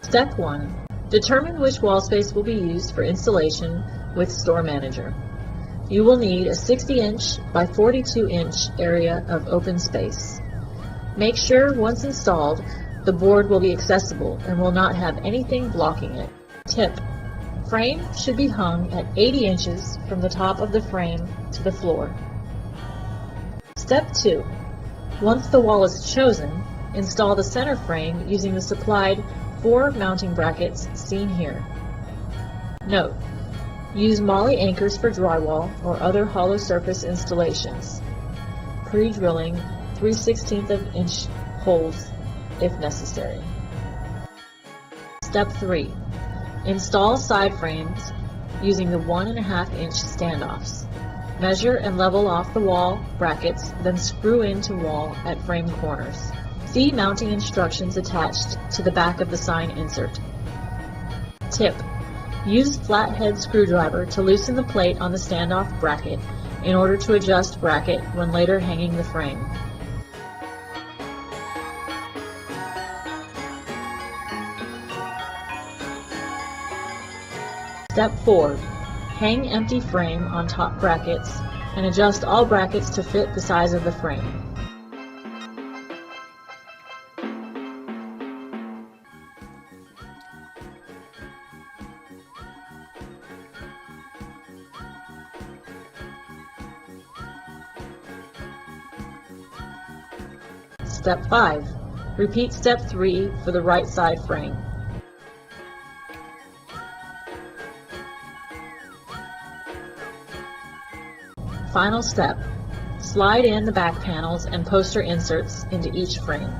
Step 1. Determine which wall space will be used for installation with Store Manager. You will need a 60-inch by 42-inch area of open space. Make sure once installed, the board will be accessible and will not have anything blocking it. Tip: frame should be hung at 80 inches from the top of the frame to the floor. Step 2. Once the wall is chosen, install the center frame using the supplied 4 mounting brackets seen here. Note: use MOLLE anchors for drywall or other hollow surface installations, pre-drilling 3/16 inch holes if necessary. Step 3. Install side frames using the 1.5 inch standoffs. Measure and level off the wall brackets, then screw into wall at frame corners. See mounting instructions attached to the back of the sign insert. Tip: use flathead screwdriver to loosen the plate on the standoff bracket in order to adjust bracket when later hanging the frame. Step 4. Hang empty frame on top brackets and adjust all brackets to fit the size of the frame. Step 5. Repeat step 3 for the right side frame. Final step. Slide in the back panels and poster inserts into each frame.